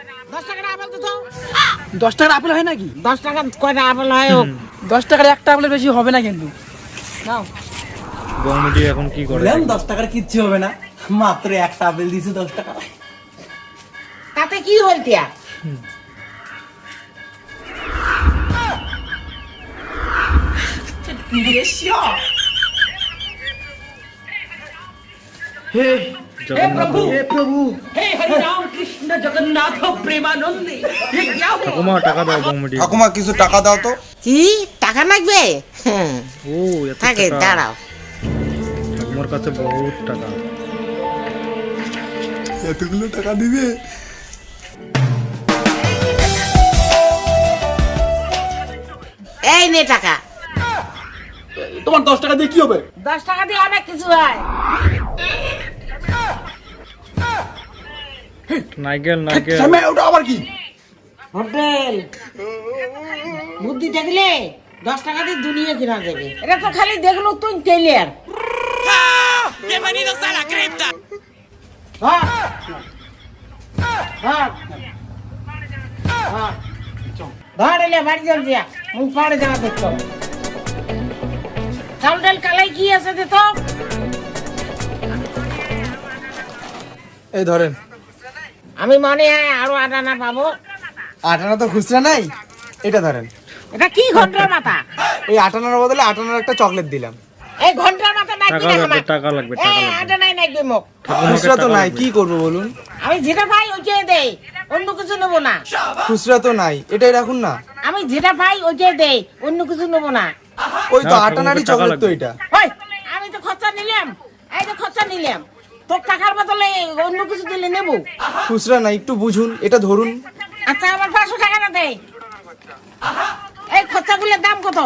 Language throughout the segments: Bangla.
10 টাকার আপেল তো দাও। 10 টাকার আপেল হয় নাকি? 10 টাকা কয়টা আপেল হয়? 10 টাকার একটা আপেলের বেশি হবে না কিন্তু। নাও। বৌমুটি এখন কি করে? 10 টাকার কিচ্ছু হবে না, মাত্র একটা আপেল দিছে 10 টাকা। তাতে কি হল তিয়া? হে জগন্নাথ হে প্রভু, हे हरि राम कृष्ण जगन्नाथ प्रेमानंद ये क्या हुआ? ঠাকুমা টাকা দাও বৌমুটি। ঠাকুমা কিছু টাকা দাও তো। কি টাকা লাগবে? ও এত থাকে টাকা। দাঁড়াও। ঠাকুমার কাছে বহুত টাকা। এতগুলো টাকা দিবে? এই নে টাকা। তোমার 10 টাকা দিয়ে কি হবে? 10 টাকা দিয়ে অনেক কিছু হয়। নাইকেল নাইকেল। শ্যামে ওটা আবার কি? হোটেল বুদ্ধি দেখলে 10 টাকা দিয়ে দুনিয়া কিনা যাবে। এটা তো খালি দেখলো তুই টেলিয়ার। Bienvenidos a la cripta. ধর ধর ধর এলে বাড়ি যাও দিয়া মুখ পাড়ে যাওয়া দেখতো। চাল ডাল কালাই কি আছে দে তো। এই ধরেন। আমি মনে হয় আরো আটানা পাবো। 8 আনা তো খুচরা নাই, এটা ধরেন। এটা কি ঘন্টার মাথা? এই 8 আনার বদলে 8 আনার একটা চকলেট দিলাম। এই ঘন্টার মাথা নাই টাকা কিনা লাগবে, আমার? টাকা লাগবে, টাকা এই লাগবে। আটানাই নাকি মুখ? খুচরা তো নাই, কি করব বলুন? আমি যেটা পাই ওইটাই দেই, অন্য কিছু নেবো না। খুচরা তো নাই, এটাই রাখুন না। আমি যেটা পাই ওইটাই দেই, অন্য কিছু নেবো না। ওই তো না, 8 আনারই টাকা চকলেট তো লাগবে। এটা। ওই আমি তো খরচা নিলাম, এই তো খরচা নিলাম, তোর টাকার বদলে অন্য কিছু দিলে নেবো। খুচরা নাই, একটু বুঝুন, এটা ধরুন। আচ্ছা আমার 500 টাকা না দে। এই খরচাগুলোর দাম কত?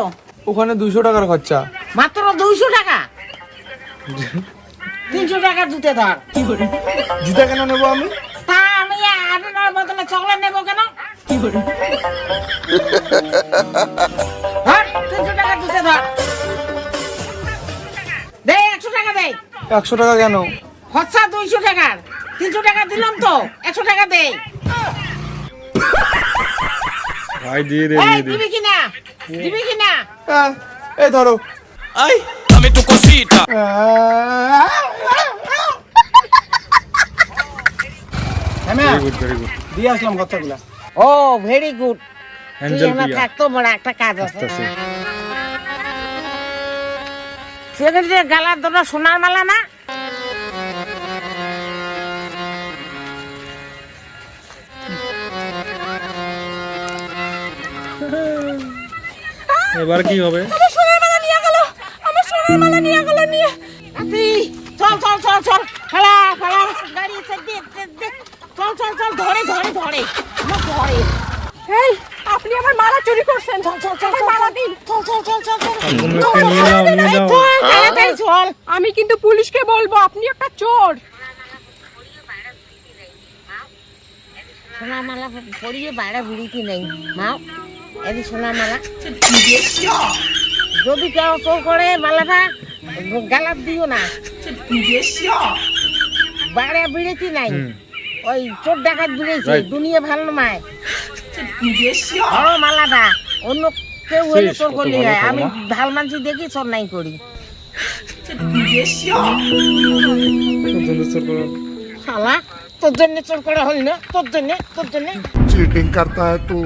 ওখানে 200 টাকার খরচা। মাত্র 200 টাকা। 300 টাকা জুতে ধর। জুতা কেন নেবো আমি? তা আমি আটানার বদলে চকলেট নেবো কেন? ধর 300 টাকা জুতে ধর। দে 100 টাকা দে। 100 টাকা কেন? খরচা 200 টাকার, 300 টাকা দিলাম তো, 100 টাকা দে। ভাই দিয়ে দে এই দিয়ে দে। দিবি কিনা? দিবি কিনা? এই ধরো। Ay, dame tu cosita. Very good very good. দিয়ে আসলাম খরচাগুলা। ও ভেরি গুড। তুই অ্যাঞ্জেল আমার প্রিয়া থাকতো বড় একটা কাজ আছে। আসতেছে। সেখানে গালার দুটো সোনার মালা না? এবার কি হবে? সোনার মালা নিয়ে গেল, আমার সোনার মালা নিয়ে গেল নিয়ে। আতি চল চল চল চল, ফালা ফালা গাড়ি দে দে, চল চল চল, ধরে ধরে ধরে আমার ধরে। এই আপনি আমার মালা চুরি করছেন। চল চল চল, মালা দিন। চল চল চল চল চল, ঠাকুমাকে নিয়ে যাও নিয়ে যাও। চল তাড়াতাড়ি চল। আমি কিন্তু পুলিশকে বলবো আপনি একটা চোর। সোনার মালা পরিয়ে বাইরে বিড়িতে নেই মাও, এই সোনার মালা। যদি কেউ চোর করে মালাটা গালাত দিও না, বাইরে বিড়িতে নাই। হুম। ওই চোর ডাকাত বিড়েছে, Right. দুনিয়া ভালো নয়। বড় মালাটা অন্য কেউ হলে শেষ, চোর কত করলে ভালো হয়। আমি ঠাকুমা। ভাল মানছি দেখি চোর নাই করি। শালা তোর জন্য চোর করা হল না, তোর জন্য তোর জন্য। चीटिंग करता है तू।